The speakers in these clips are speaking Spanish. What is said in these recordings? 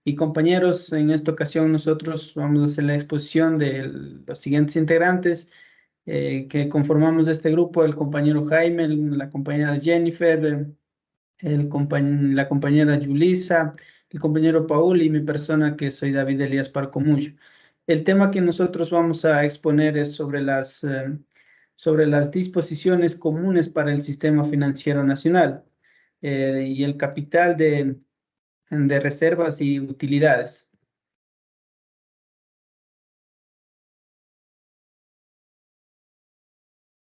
Y compañeros, en esta ocasión nosotros vamos a hacer la exposición de los siguientes integrantes que conformamos este grupo: el compañero Jaime, la compañera Jennifer, la compañera Yulisa, el compañero Paul y mi persona, que soy David Elías Parcomullo. El tema que nosotros vamos a exponer es sobre las disposiciones comunes para el sistema financiero nacional y el capital de reservas y utilidades.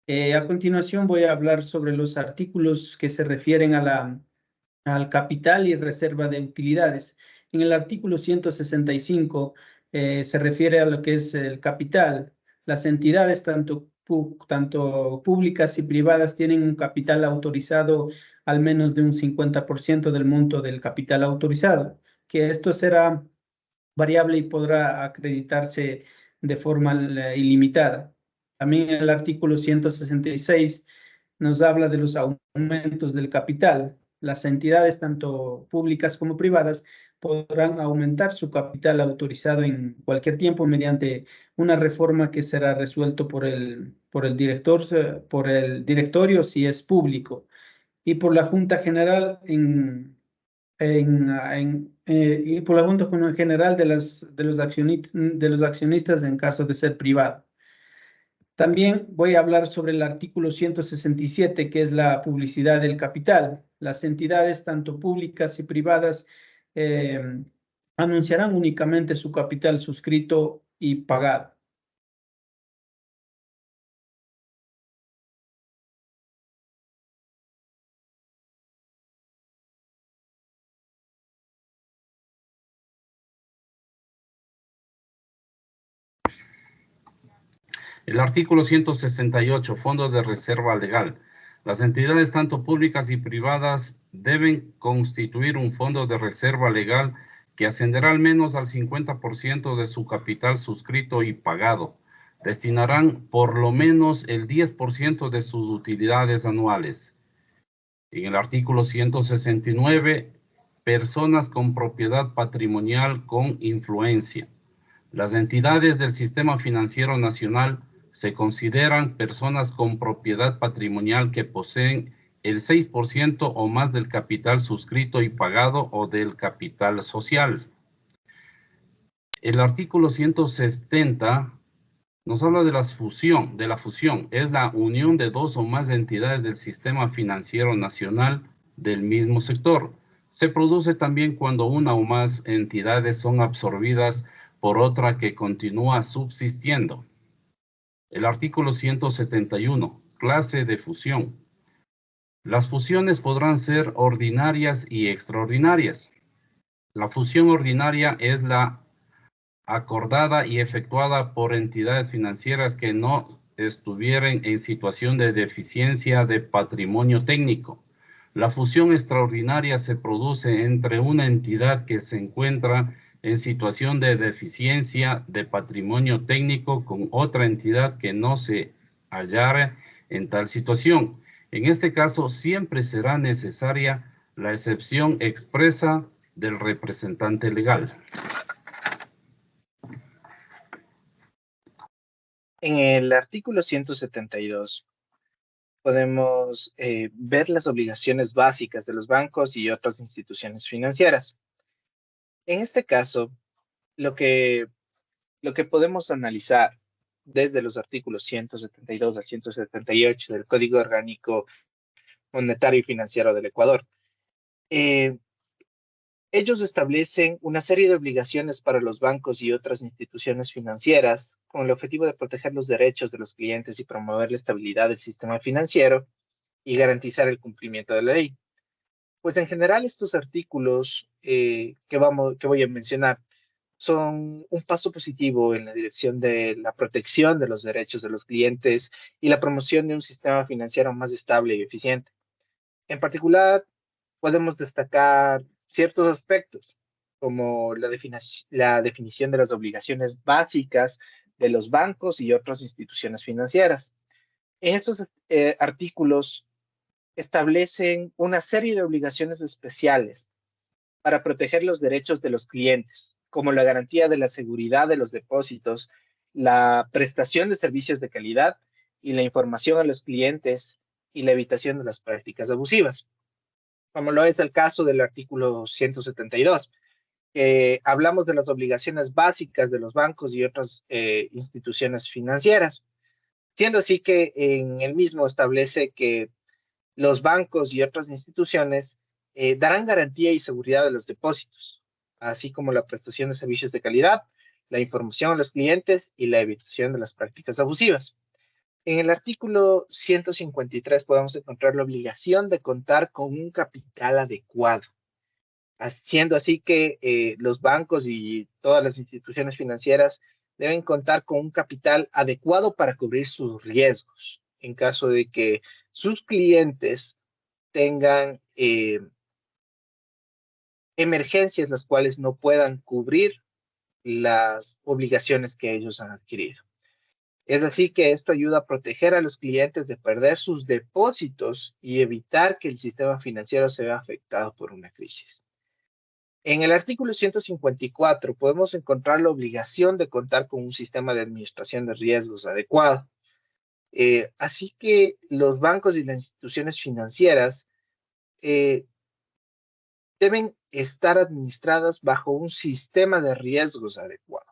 A continuación voy a hablar sobre los artículos que se refieren al capital y reserva de utilidades. En el artículo 165 se refiere a lo que es el capital. Las entidades, tanto públicas y privadas, tienen un capital autorizado al menos de un 50% del monto del capital autorizado, que esto será variable y podrá acreditarse de forma ilimitada. También el artículo 166 nos habla de los aumentos del capital. Las entidades, tanto públicas como privadas, podrán aumentar su capital autorizado en cualquier tiempo mediante una reforma que será resuelto por el directorio si es público, y por la Junta General y por la Junta General de los accionistas en caso de ser privado. También voy a hablar sobre el artículo 167, que es la publicidad del capital. Las entidades, tanto públicas y privadas, anunciarán únicamente su capital suscrito y pagado. El artículo 168, Fondo de Reserva Legal. Las entidades tanto públicas y privadas deben constituir un fondo de reserva legal que ascenderá al menos al 50% de su capital suscrito y pagado. Destinarán por lo menos el 10% de sus utilidades anuales. En el artículo 169, personas con propiedad patrimonial con influencia. Las entidades del Sistema Financiero Nacional se consideran personas con propiedad patrimonial que poseen el 6% o más del capital suscrito y pagado o del capital social. El artículo 170 nos habla de la fusión. Es la unión de dos o más entidades del Sistema Financiero Nacional del mismo sector. Se produce también cuando una o más entidades son absorbidas por otra que continúa subsistiendo. El artículo 171, clase de fusión. Las fusiones podrán ser ordinarias y extraordinarias. La fusión ordinaria es la acordada y efectuada por entidades financieras que no estuvieran en situación de deficiencia de patrimonio técnico. La fusión extraordinaria se produce entre una entidad que se encuentra en situación de deficiencia de patrimonio técnico con otra entidad que no se hallara en tal situación. En este caso, siempre será necesaria la excepción expresa del representante legal. En el artículo 172 podemos ver las obligaciones básicas de los bancos y otras instituciones financieras. En este caso, lo que podemos analizar desde los artículos 172 al 178 del Código Orgánico Monetario y Financiero del Ecuador, ellos establecen una serie de obligaciones para los bancos y otras instituciones financieras con el objetivo de proteger los derechos de los clientes y promover la estabilidad del sistema financiero y garantizar el cumplimiento de la ley. Pues en general estos artículos que voy a mencionar son un paso positivo en la dirección de la protección de los derechos de los clientes y la promoción de un sistema financiero más estable y eficiente. En particular, podemos destacar ciertos aspectos, como la definición de las obligaciones básicas de los bancos y otras instituciones financieras. En estos artículos establecen una serie de obligaciones especiales para proteger los derechos de los clientes, como la garantía de la seguridad de los depósitos, la prestación de servicios de calidad y la información a los clientes y la evitación de las prácticas abusivas, como lo es el caso del artículo 172. Hablamos de las obligaciones básicas de los bancos y otras instituciones financieras, siendo así que en el mismo establece que los bancos y otras instituciones darán garantía y seguridad de los depósitos, así como la prestación de servicios de calidad, la información a los clientes y la evitación de las prácticas abusivas. En el artículo 153 podemos encontrar la obligación de contar con un capital adecuado, siendo así que los bancos y todas las instituciones financieras deben contar con un capital adecuado para cubrir sus riesgos en caso de que sus clientes tengan emergencias las cuales no puedan cubrir las obligaciones que ellos han adquirido. Es decir, que esto ayuda a proteger a los clientes de perder sus depósitos y evitar que el sistema financiero se vea afectado por una crisis. En el artículo 154 podemos encontrar la obligación de contar con un sistema de administración de riesgos adecuado. Así que los bancos y las instituciones financieras deben estar administradas bajo un sistema de riesgos adecuado.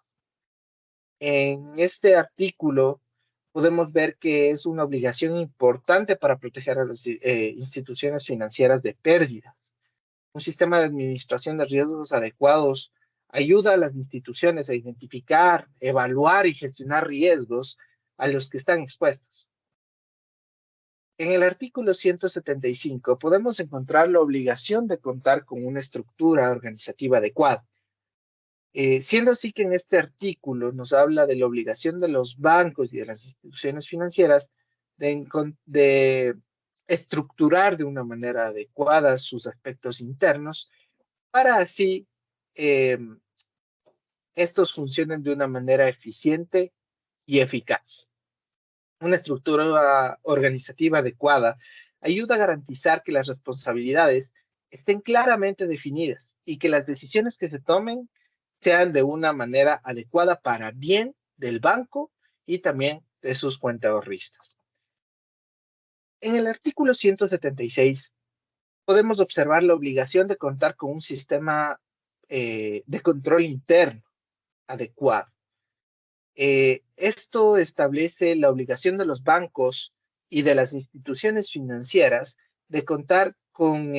En este artículo podemos ver que es una obligación importante para proteger a las instituciones financieras de pérdida. Un sistema de administración de riesgos adecuados ayuda a las instituciones a identificar, evaluar y gestionar riesgos a los que están expuestos. En el artículo 175 podemos encontrar la obligación de contar con una estructura organizativa adecuada. Siendo así que en este artículo nos habla de la obligación de los bancos y de las instituciones financieras de estructurar de una manera adecuada sus aspectos internos para así estos funcionen de una manera eficiente y eficaz. Una estructura organizativa adecuada ayuda a garantizar que las responsabilidades estén claramente definidas y que las decisiones que se tomen sean de una manera adecuada para bien del banco y también de sus cuentaahorristas. En el artículo 176 podemos observar la obligación de contar con un sistema de control interno adecuado. Esto establece la obligación de los bancos y de las instituciones financieras de contar con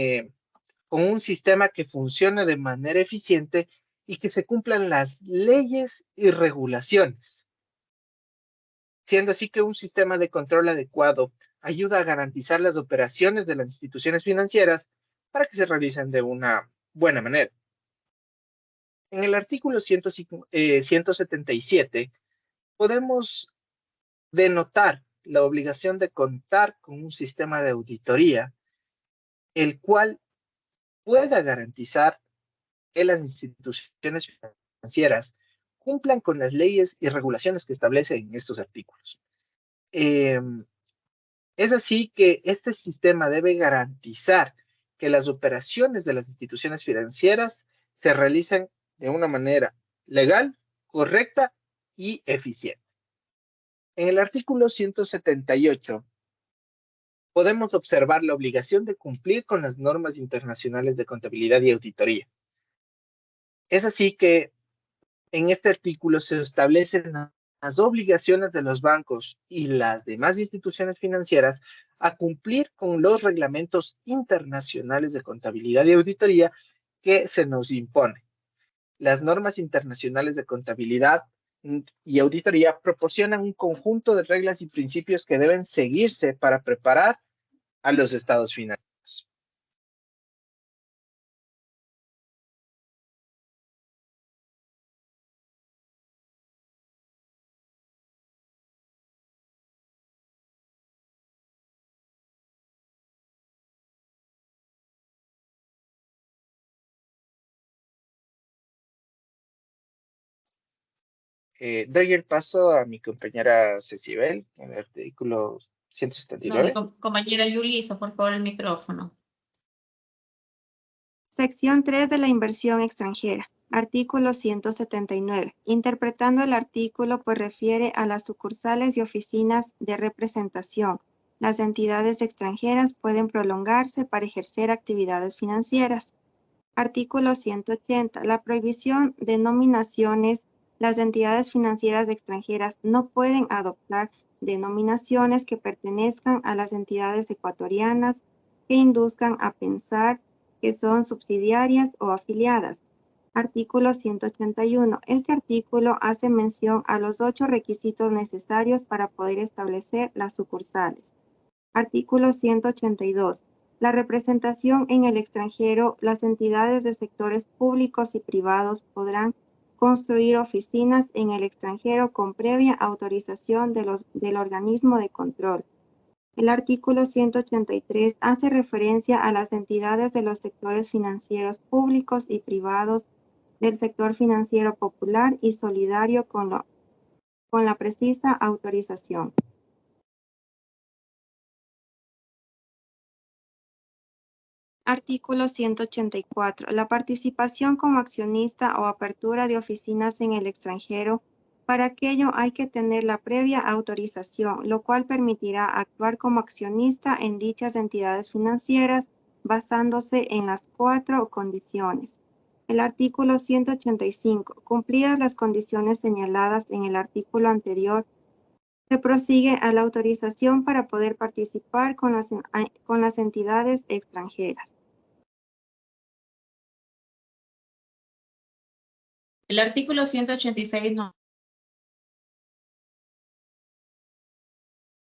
un sistema que funcione de manera eficiente y que se cumplan las leyes y regulaciones. Siendo así que un sistema de control adecuado ayuda a garantizar las operaciones de las instituciones financieras para que se realicen de una buena manera. En el artículo 177 podemos denotar la obligación de contar con un sistema de auditoría, el cual pueda garantizar que las instituciones financieras cumplan con las leyes y regulaciones que establecen estos artículos. Es así que este sistema debe garantizar que las operaciones de las instituciones financieras se realicen de una manera legal, correcta y eficiente. En el artículo 178 podemos observar la obligación de cumplir con las normas internacionales de contabilidad y auditoría. Es así que en este artículo se establecen las obligaciones de los bancos y las demás instituciones financieras a cumplir con los reglamentos internacionales de contabilidad y auditoría que se nos imponen. Las normas internacionales de contabilidad y auditoría proporcionan un conjunto de reglas y principios que deben seguirse para preparar a los estados financieros. Doy el paso a mi compañera Cecibel en el artículo 179. No, compañera Yulisa, por favor, el micrófono. Sección 3 de la inversión extranjera. Artículo 179. Interpretando el artículo, pues refiere a las sucursales y oficinas de representación. Las entidades extranjeras pueden prolongarse para ejercer actividades financieras. Artículo 180. La prohibición de nominaciones. Las entidades financieras extranjeras no pueden adoptar denominaciones que pertenezcan a las entidades ecuatorianas que induzcan a pensar que son subsidiarias o afiliadas. Artículo 181. Este artículo hace mención a los 8 requisitos necesarios para poder establecer las sucursales. Artículo 182. La representación en el extranjero, las entidades de sectores públicos y privados podrán construir oficinas en el extranjero con previa autorización del organismo de control. El artículo 183 hace referencia a las entidades de los sectores financieros públicos y privados del sector financiero popular y solidario con la precisa autorización. Artículo 184. La participación como accionista o apertura de oficinas en el extranjero. Para aquello hay que tener la previa autorización, lo cual permitirá actuar como accionista en dichas entidades financieras basándose en las 4 condiciones. El artículo 185. Cumplidas las condiciones señaladas en el artículo anterior, se prosigue a la autorización para poder participar con las entidades extranjeras. El artículo 186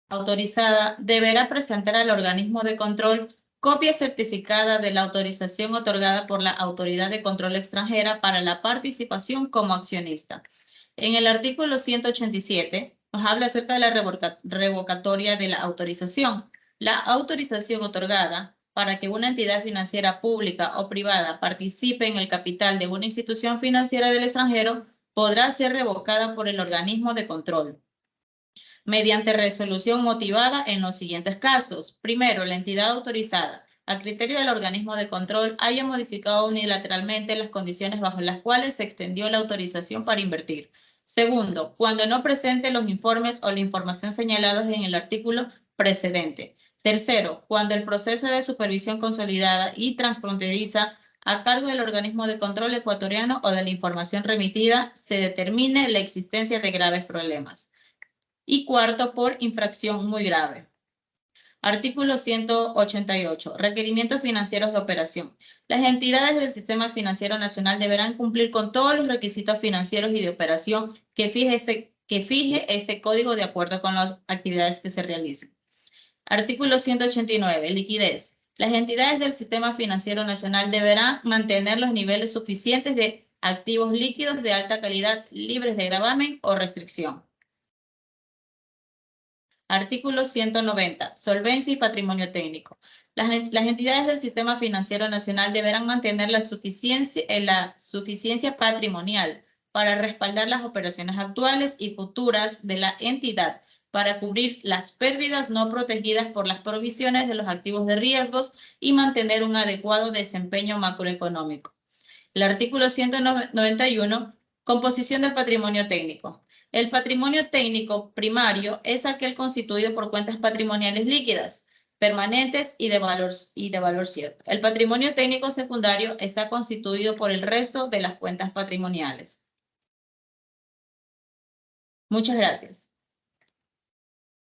autorizada deberá presentar al organismo de control copia certificada de la autorización otorgada por la Autoridad de Control Extranjera para la participación como accionista. En el artículo 187 nos habla acerca de la revocatoria de la autorización. La autorización otorgada para que una entidad financiera pública o privada participe en el capital de una institución financiera del extranjero podrá ser revocada por el organismo de control mediante resolución motivada en los siguientes casos. Primero, la entidad autorizada, a criterio del organismo de control, haya modificado unilateralmente las condiciones bajo las cuales se extendió la autorización para invertir. Segundo, cuando no presente los informes o la información señalados en el artículo precedente. Tercero, cuando el proceso de supervisión consolidada y transfronteriza a cargo del organismo de control ecuatoriano o de la información remitida se determine la existencia de graves problemas. Y cuarto, por infracción muy grave. Artículo 188. Requerimientos financieros de operación. Las entidades del Sistema Financiero Nacional deberán cumplir con todos los requisitos financieros y de operación que fije este código de acuerdo con las actividades que se realicen. Artículo 189. Liquidez. Las entidades del Sistema Financiero Nacional deberán mantener los niveles suficientes de activos líquidos de alta calidad libres de gravamen o restricción. Artículo 190. Solvencia y patrimonio técnico. Las entidades del Sistema Financiero Nacional deberán mantener la suficiencia patrimonial para respaldar las operaciones actuales y futuras de la entidad para cubrir las pérdidas no protegidas por las provisiones de los activos de riesgos y mantener un adecuado desempeño macroeconómico. El artículo 191. Composición del patrimonio técnico. El patrimonio técnico primario es aquel constituido por cuentas patrimoniales líquidas, permanentes y de valor cierto. El patrimonio técnico secundario está constituido por el resto de las cuentas patrimoniales. Muchas gracias.